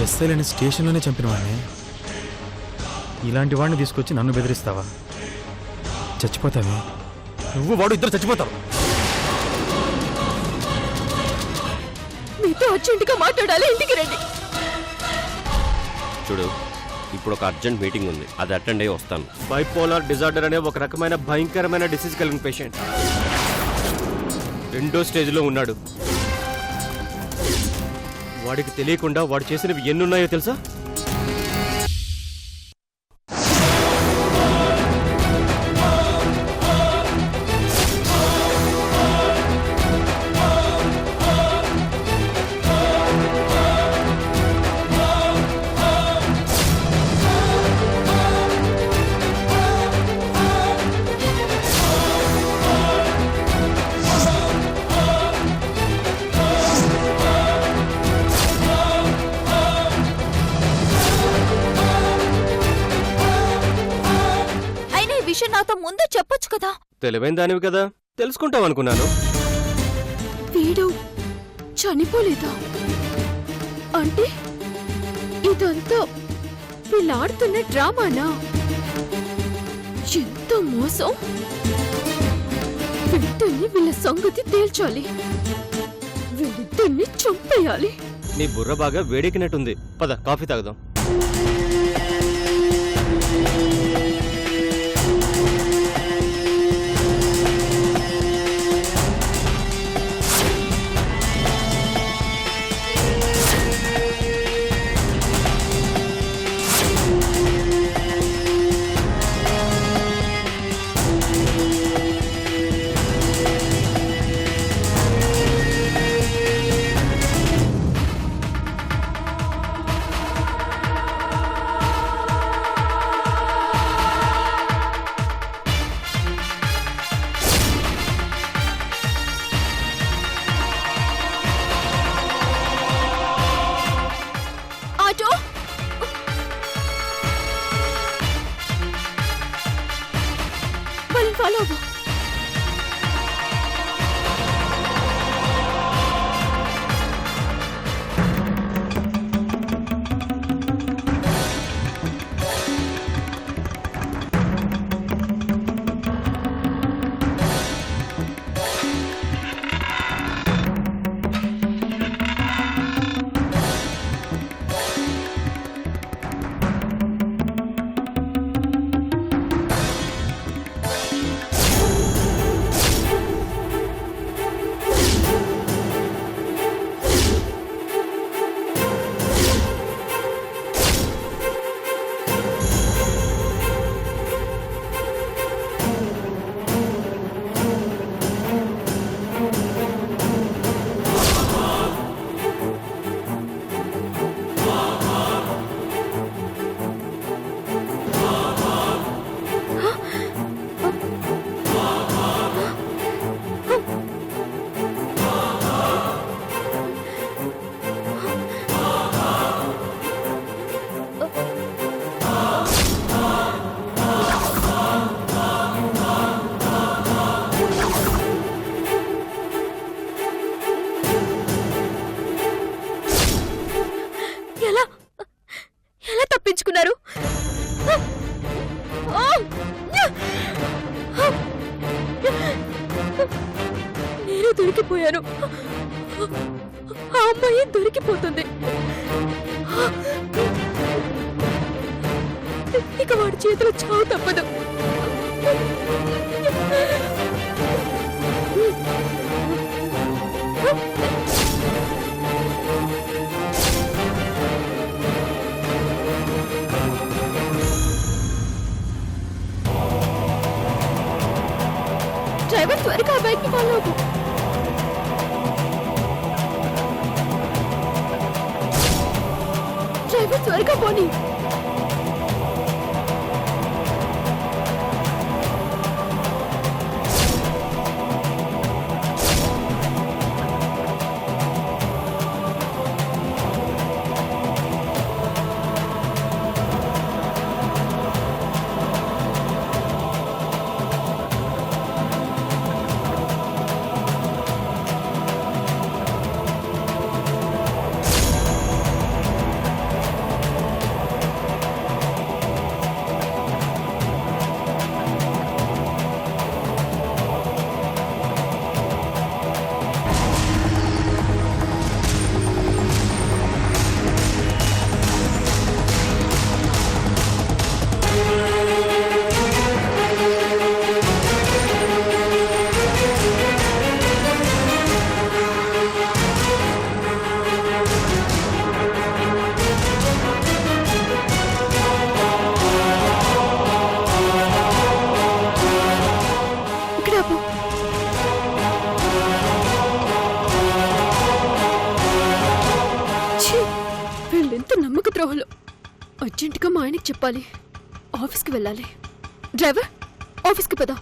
ఎస్ఐలని స్టేషన్లోనే చంపిన వాడిని ఇలాంటి వాడిని తీసుకొచ్చి నన్ను బెదిరిస్తావా? చచ్చిపోతావే నువ్వు, వాడు ఇద్దరు చచ్చిపోతావు. మీతో అర్జెంటుగా మాట్లాడాలి, ఇంటికి రండి. చూడు, ఇప్పుడు ఒక అర్జెంట్ మీటింగ్ ఉంది, అది అటెండ్ అయ్యి వస్తాను. బైపోలార్ డిజార్డర్ అనే ఒక రకమైన భయంకరమైన డిసీజ్ కలిగిన పేషెంట్ 2వ స్టేజ్లో ఉన్నాడు. వాడికి తెలియకుండా వాడు చేసినవి ఎన్నున్నాయో తెలుసా? నాతో ముందే చెప్పొచ్చు కదా. తెలివైన దానివి కదా, తెలుసుకుంటావు అనుకున్నాను. వీడు చనిపోలేదా? అంటే ఇదంతా వీళ్ళాడుతున్న డ్రామానా? ఎంత మోసం! వెంటనే వీళ్ళ సంగతి తేల్చాలి, వీళ్ళిద్దరిని చంపేయాలి. నీ బుర్ర బాగా వేడెక్కినట్టుంది, పద కాఫీ తాగుదాం. ఫాలో అవ్వు. తప్పించుకున్నారు? నేను దొరికిపోయాను, ఆ అమ్మాయి దొరికిపోతుంది. ఇక వాడి చేతిలో చావు తప్పదు. డ్రైవర్ త్వరగా బైక్ ని ఫాలో అవ్వు. డ్రైవర్ త్వరగా పోనీ. ఎంత నమ్మక ద్రోహులు. అర్జెంటుగా మా ఆయనకి చెప్పాలి. ఆఫీస్కి వెళ్ళాలి. డ్రైవర్, ఆఫీస్కి పదా.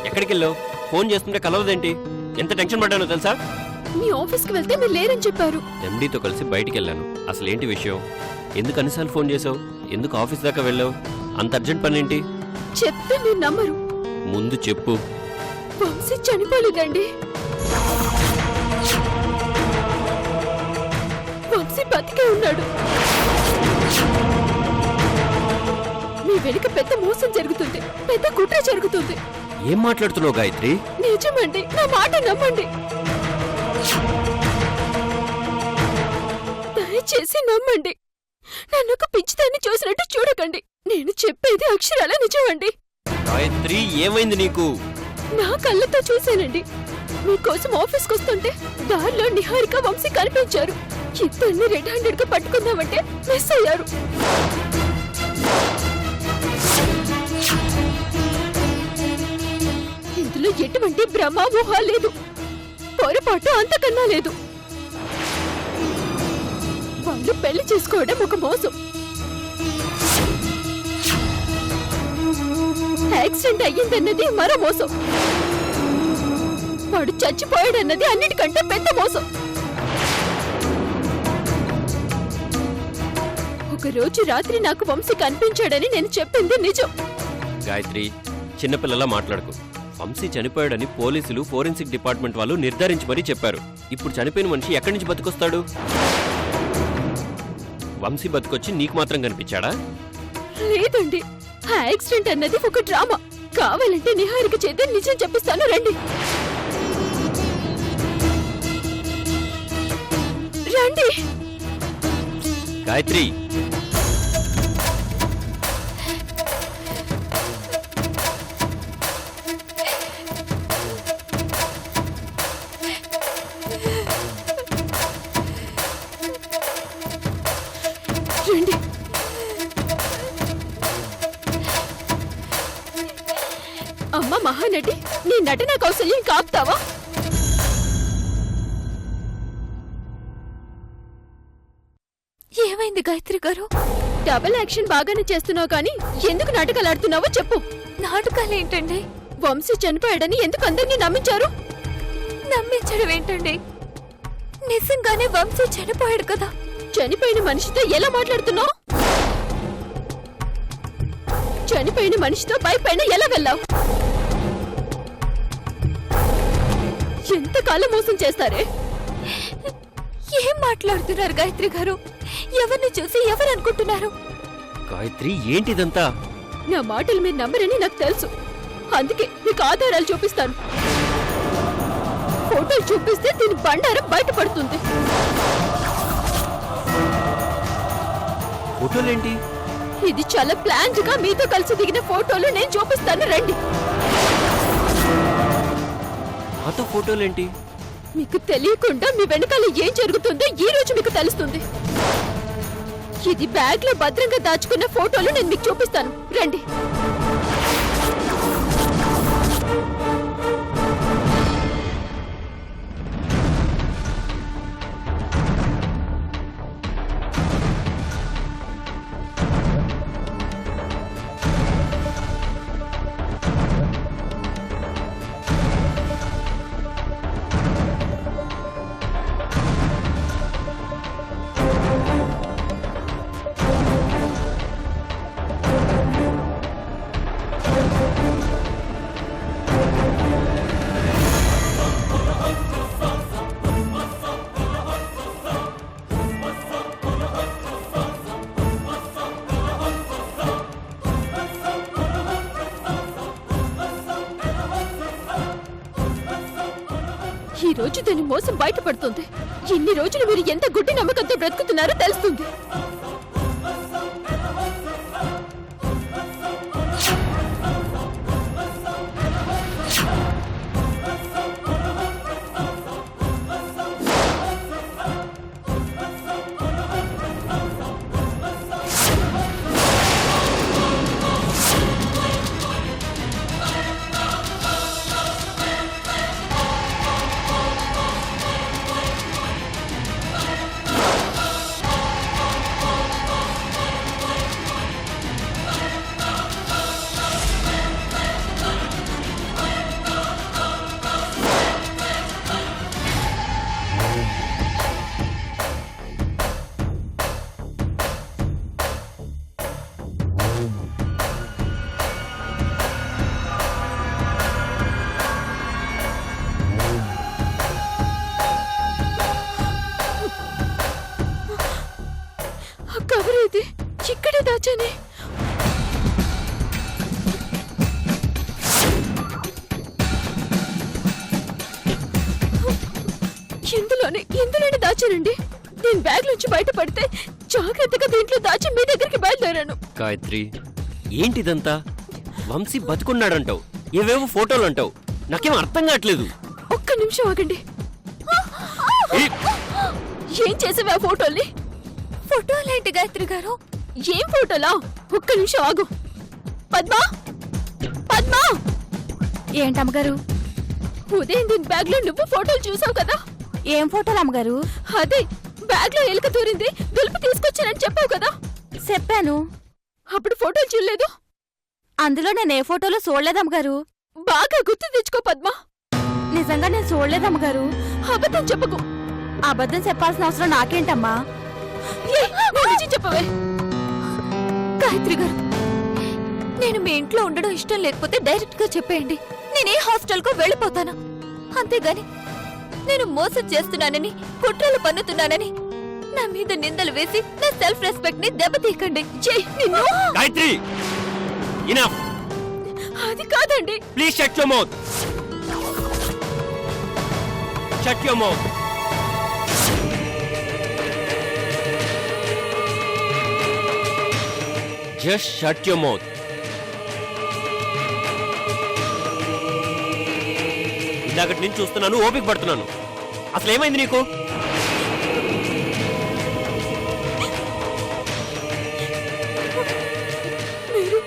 ఎక్కడికి వెళ్ళావు? ఫోన్ చేస్తుంటే కలవదేంటి? ఎంత టెన్షన్ పడ్డానో తెలుసా? మీ ఆఫీస్కి వెళ్తే మీరు లేరని చెప్పారు. ఎండీతో కలిసి బయటికి వెళ్ళాను. అసలు ఏంటి విషయం? ఎందుకు అన్నిసార్లు ఫోన్ చేసావు? ఎందుకు ఆఫీస్ దాకా వెళ్ళావు? అంత అర్జెంట్ పని ఏంటి? చెప్తే మీరు నమ్మరు. ముందు చెప్పు. వంశీ చనిపోలేదండి. వంశీ బతికే ఉన్నాడు. మీ వెనుక పెద్ద మోసం జరుగుతుంది, పెద్ద కుట్ర జరుగుతుంది. ఏం మాట్లాడుతున్నావు గాయత్రి? నిజమండి, నా మాట నమ్మండి. దయచేసి నమ్మండి. నన్ను ఒక పిచ్చిదాన్ని చూసినట్టు చూడకండి. నేను చెప్పేది అక్షరాల నిజమండి. గాయత్రి, ఏమైంది నీకు? నా కళ్ళతో చూశానండి. మీకోసం ఆఫీస్కి వస్తుంటే దారిలో నిహారిక, వంశీ కనిపించారు. ఇద్దరిని రెడ్ హ్యాండెడ్ గా పట్టుకుందామంటే మిస్ అయ్యారు. ఇందులో ఎటువంటి భ్రమ ఊహ లేదు, పొరపాటు అంతకన్నా లేదు. వాళ్ళు పెళ్లి చేసుకోవడం ఒక మోసం. యాక్సిడెంట్ అయ్యిందన్నది మరో మోసం. వాడు చచ్చిపోయాడన్నది అన్నిటికంటే పెద్ద మోసం. ఒక రోజు రాత్రి నాకు వంశీ కనిపించాడని నేను చెప్పింది నిజం. గాయత్రి, చిన్నపిల్లలా మాట్లాడుకు. వంశీ చనిపోయాడని పోలీసులు, ఫోరెన్సిక్ డిపార్ట్మెంట్ వాళ్ళు నిర్ధారించి మరీ చెప్పారు. ఇప్పుడు చనిపోయిన మనిషి ఎక్కడి నుంచి బతికొస్తాడు? వంశీ బతికొచ్చి నీకు మాత్రం కనిపించాడా? లేదండి, ఆ యాక్సిడెంట్ అన్నది ఒక డ్రామా. కావాలంటే నిహారిక చేత నిజం చెప్పిస్తాను, రండి రండి. గాయత్రి, రండి. అమ్మ మహానటి, నీ నటన కౌశల్యం కాపుతావా? ఏమైంది గాయత్రి గారు? డబుల్ యాక్షన్ బాగానే చేస్తున్నావు కానీ ఎందుకు నాటకాలు ఆడుతున్నావో చెప్పు. నాటకాలు ఏంటండి? వంశీ చనిపోయాడని ఎందుకు అందరినీ నమ్మించారు? నమ్మించడం ఏంటండి? నిజంగానే వంశీ చనిపోయాడు కదా. చనిపోయిన మనిషితో ఎలా మాట్లాడుతున్నావు? చనిపోయిన మనిషితో పైపైన ఎలా వెళ్ళావు? ఎంతకాలం మోసం చేస్తారే? ఏం మాట్లాడుతున్నారు గాయత్రి గారు? ఎవరిని చూసి ఎవరు అనుకుంటున్నారు? గాయత్రి, ఏంటిదంతా? నా మాటలు మీరు నమ్మరని నాకు తెలుసు. అందుకే మీకు ఆధారాలు చూపిస్తాను. ఫోటోలు చూపిస్తే దీని బండారం బయటపడుతుంది. ఫోటోలేంటి? ఇది చాలా ప్లాన్డ్ గా మీతో కలిసి దిగిన ఫోటోలు నేను చూపిస్తాను, రండి. నాతో ఫోటోలేంటి? మీకు తెలియకుండా మీ వెనకాల ఏం జరుగుతుందో ఈ రోజు మీకు తెలుస్తుంది. ఇది బ్యాగ్ లో భద్రంగా దాచుకున్న ఫోటోలు నేను మీకు చూపిస్తాను, రండి. ఈ రోజు దాని మోసం బయటపడుతుంది. ఇన్ని రోజులు మీరు ఎంత గుడ్డి నమ్మకంతో బ్రతుకుతున్నారో తెలుస్తుంది. కవర్ ఇది ఇక్కడే దాచానే. ఇందులోనే దాచానండి. నేను బ్యాగ్ నుంచి బయటపడితే జాగ్రత్తగా దీంట్లో దాచి మీ దగ్గరికి బయలుదేరాను. గాయత్రి, ఏంటిదంతా? వంశీ బతుకున్నాడంటావు, ఏవేవో ఫోటోలు అంటావు, నాకేం అర్థం కావట్లేదు. ఒక్క నిమిషం ఆగండి. ఏం చేసావే ఆ ఫోటోల్ని? ఫోటోలేంటి గాయత్రి గారు? ఏం ఫోటోలా? ఒక్క నిమిషం ఆగు. పద్మా, పద్మా! ఏంటమ్మగారు? ఉదయం దీని బ్యాగ్ లో నువ్వు ఫోటోలు చూసావు కదా? ఏం ఫోటోలు అమ్మగారు? అదే బ్యాగ్ లో ఎలుక తూరింది, దులుపు తీసుకొచ్చానని చెప్పావు కదా? చెప్పాను. అప్పుడు ఫోటోలు చూడలేదు? అందులో నేను ఏ ఫోటోలో చూడలేదమ్మగారు. బాగా గుర్తు తెచ్చుకో పద్మా. నిజంగా నేను చూడలేదమ్మగారు. అబద్ధం చెప్పకు. అబద్ధం చెప్పాల్సిన అవసరం నాకేంటమ్మా? నిజం చెప్పవే. గాయత్రి గారు, నేను మీ ఇంట్లో ఉండడం ఇష్టం లేకపోతే డైరెక్ట్ గా చెప్పేయండి. నేనే హాస్టల్ కు వెళ్ళిపోతాను. అంతేగాని నేను మోసం చేస్తున్నానని, కుట్రలు పన్నుతున్నానని నా మీద నిందలు వేసి నా సెల్ఫ్ రెస్పెక్ట్ ని దెబ్బతీయకండి. గాయత్రి, ఇనఫ్. అది కాదండి. Please shut your mouth. Shut your mouth. Just shut your mouth. ఇందాకటి నుంచి చూస్తున్నాను, ఓపిక పడుతున్నాను. అసలు ఏమైంది నీకు? మీరు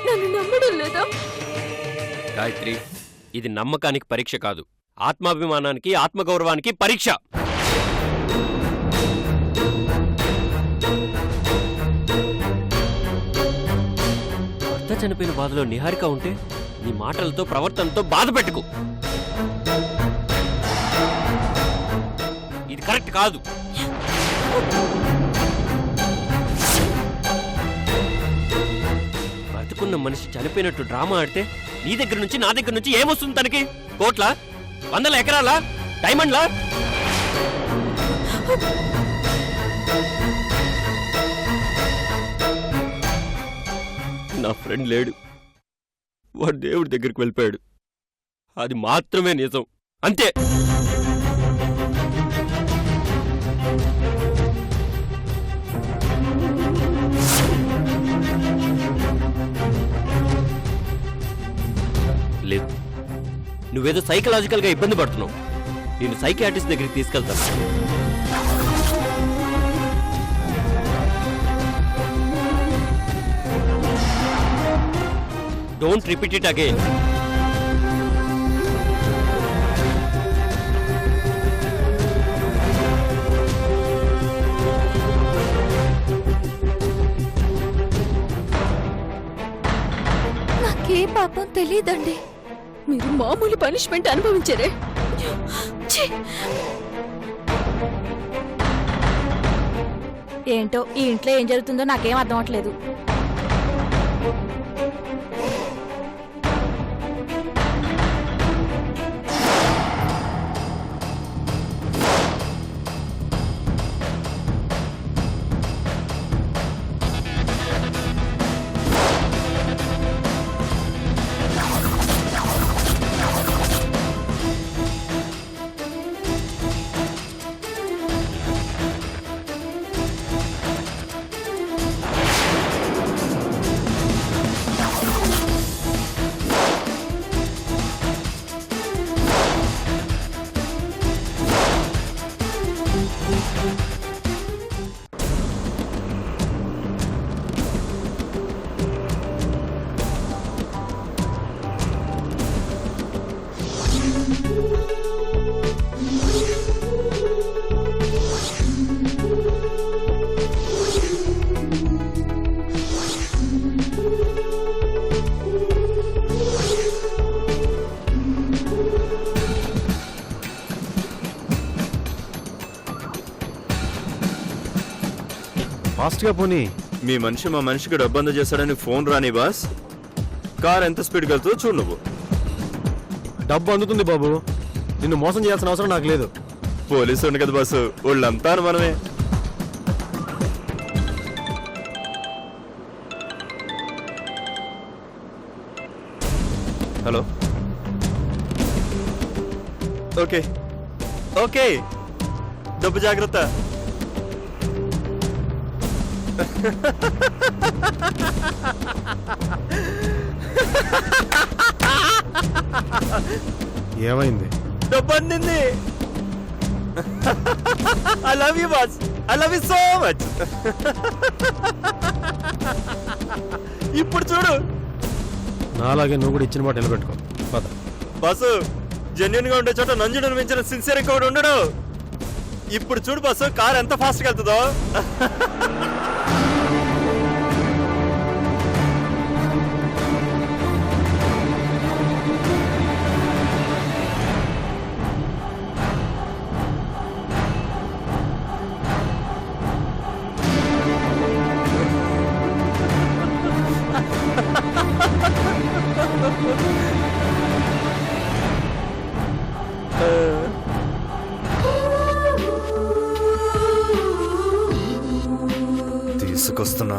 నన్ను నమ్మడం లేదా? గాయత్రి, ఇది నమ్మకానికి పరీక్ష కాదు, ఆత్మాభిమానానికి, ఆత్మగౌరవానికి పరీక్ష. భర్త చనిపోయిన బాధలో నిహారిక ఉంటే నీ మాటలతో, ప్రవర్తనతో బాధ పెట్టుకు. ఇది కరెక్ట్ కాదు. బతుకున్న మనిషి చనిపోయినట్టు డ్రామా ఆడితే నీ దగ్గర నుంచి, నా దగ్గర నుంచి ఏమొస్తుంది తనకి? కోట్ల, 100 ఎకరాలా, డైమండ్లా? నా ఫ్రెండ్ లేడు, వాడు దేవుడి దగ్గరికి వెళ్ళిపోయాడు. అది మాత్రమే నిజం, అంతే. లేదు, నువ్వేదో సైకలాజికల్ గా ఇబ్బంది పడుతున్నావు. నేను సైకియాట్రిస్ట్ దగ్గరికి తీసుకెళ్తాను. Don't repeat it again. నాకే పాపం తెలీదండి. మీరు మామూలు పనిష్మెంట్ అనుభవించారే. ఛీ! ఏంటో ఈ ఇంట్లో ఏం జరుగుతుందో నాకేం అర్థం అవట్లేదు. ఫాస్ట్గా పోనీ. మీ మనిషి మా మనిషికి డబ్బు అందజేశాడని ఫోన్ రాని బాస్. కార్ ఎంత స్పీడ్కి వెళ్తుందో చూడు నువ్వు. డబ్బు అందుతుంది బాబు, నిన్ను మోసం చేయాల్సిన అవసరం నాకు లేదు. పోలీసు ఉండు కదా బాసు, వాళ్ళంతా మనమే. హలో, ఓకే ఓకే, డబ్బు జాగ్రత్త. ఏమైంది? డబ్బు అందింది. I love you boss, I love you so much. ఇప్పుడు చూడు. నాలాగే నువ్వు కూడా ఇచ్చిన మాట నిలబెట్టుకో. పద. బాసు, జెన్యున్ గా ఉండే చోట నంజుడు మించిన సిన్సియర్ కూడా ఉండడు. ఇప్పుడు చూడు బాసు, కార్ ఎంత ఫాస్ట్ గా వెళ్తుందో. తీసుకొస్తున్నా.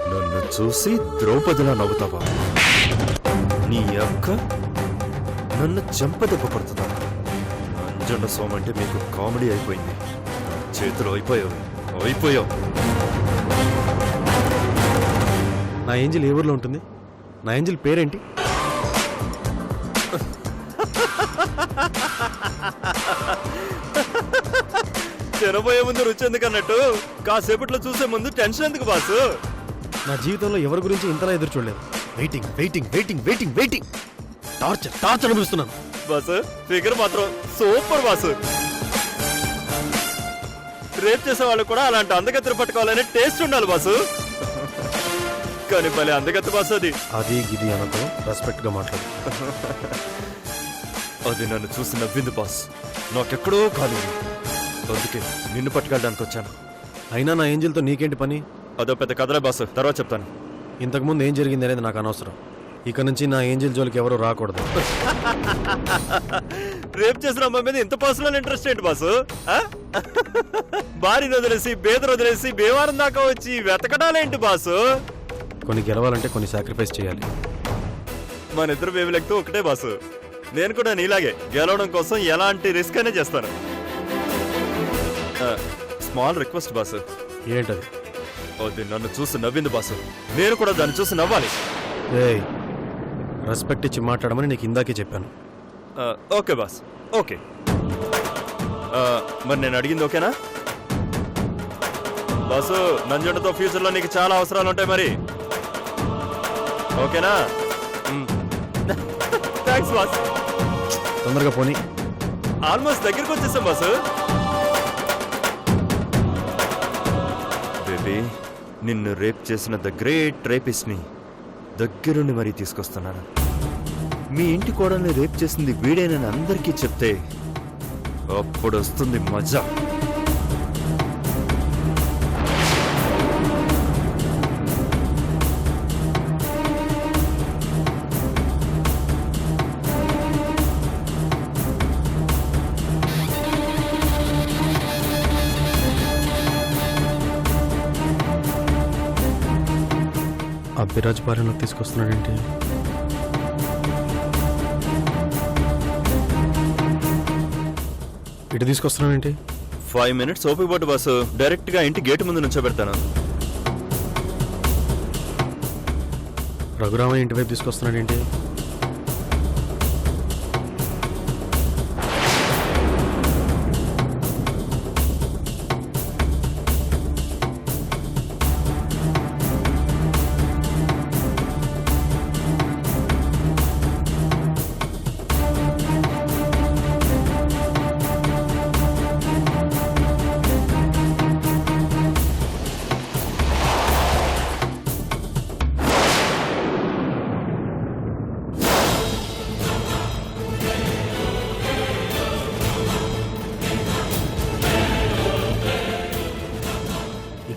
నన్ను చూసి ద్రౌపదిలా నవ్వుతావా? నీ అక్క నన్ను చెంపదెబ్బ పడుతుందా? అంజన్న సోమ అంటే మీకు కామెడీ అయిపోయింది. చేతులు అయిపోయావు. నా ఏంజిల్ ఏ ఊర్లో ఉంటుంది? నా ఏంజిల్ పేరేంటి? తినబోయే ముందు రుచి ఎందుకు అన్నట్టు కాసేపట్లో చూసే ముందు టెన్షన్ ఎందుకు బాసు? నా జీవితంలో ఎవరి గురించి ఇంతలా ఎదురు చూడలేదు. Waiting waiting waiting waiting waiting. Torture అనిపిస్తున్నాను. బాసు, ఫిగర్ మాత్రం సూపర్ బాసు. రేప్ చేసే వాళ్ళు కూడా అలాంటి అందగత్తెలు పట్టుకోవాలనే టేస్ట్ ఉండాలి బాసు. కానీ భలే అందగత్తె బాసు అది. అది గిది అనకు, రెస్పెక్ట్ గా మాట్లాడు. అది నన్ను చూసి నవ్వింది బాస్. నాకెక్కడో కాలేదు, అందుకే నిన్ను పట్టుకెళ్ళడానికి వచ్చాను. అయినా నా ఏంజిల్తో నీకేంటి పని? అదో పెద్ద కథలే బాసు, తర్వాత చెప్తాను. ఇంతకుముందు ఏం జరిగింది అనేది నాకు అనవసరం. ఇక నుంచి నా ఏంజిల్ జోలికి ఎవరు రాకూడదు. రేప్ చేసిన అమ్మాయి మీద ఇంత పర్సనల్ ఇంట్రెస్ట్ ఏంటి బాసు? భార్యను వదిలేసి బేదరు వదిలేసి భీమవరం దాకా వచ్చి వెతకడాలేంటి బాసు? కొన్ని గెలవాలంటే కొన్ని సాక్రిఫైస్ చేయాలి. మన ఇద్దరు వేవులెక్తూ ఒకటే బాసు. నేను కూడా నీలాగే గెలవడం కోసం ఎలాంటి రిస్క్ అనే చేస్తాను. Small request boss. ఏంటది? అది నన్ను చూసి నవ్వింది బాసు, నేను కూడా దాన్ని చూసి నవ్వాలి. ఏయ్, రెస్పెక్ట్ ఇచ్చి మాట్లాడమని నీకు ఇందాకే చెప్పాను. Okay boss, okay. మరి నేను అడిగింది ఓకేనా బాసు? నంజుండతో ఫ్యూచర్లో నీకు చాలా అవసరాలు ఉంటాయి, మరి ఓకేనా? Thanks boss. తొందరగా పోనీ. ఆల్మోస్ట్ దగ్గరికి వచ్చేసాం బాసు. బేబీ, నిన్ను రేప్ చేసిన ద గ్రేట్ రేపిస్ట్ని దగ్గరుండి మరీ తీసుకొస్తున్నాను. మీ ఇంటి కోడల్ని రేప్ చేసింది వీడేనని అందరికీ చెప్తే అప్పుడు వస్తుంది మజా. అబ్బిరాజ్ భార్యను తీసుకొస్తున్నాడేంటి? ఇటు తీసుకొస్తున్నాడేంటి? 5 minutes ఓపిక పట్టు బాసు, డైరెక్ట్ గా ఇంటి గేటు ముందు నుంచోబెడతాను. రఘురామయ్య ఇంటి వైపు తీసుకొస్తున్నాడేంటి?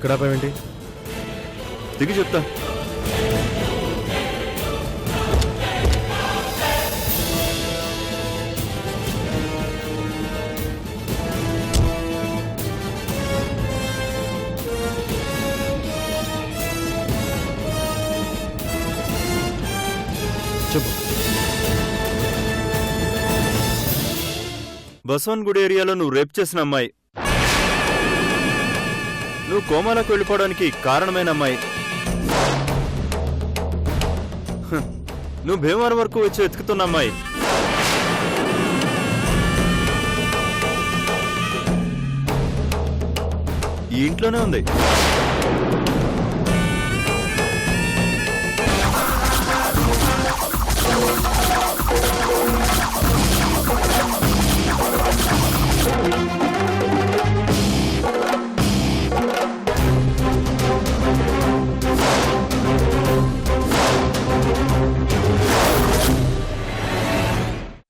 ఇక్కడ ఆపావేంటి? దిగి చెప్తా. చెప్పు. బసవన్గుడి ఏరియాలో నువ్వు రేప్ చేసిన అమ్మాయి, నువ్వు కోమాలకు వెళ్ళిపోవడానికి కారణమైన అమ్మాయి, హ, నువ్వు భీమవరం వరకు వచ్చి వెతుకుతున్న అమ్మాయి, ఈ ఇంట్లోనే ఉంది.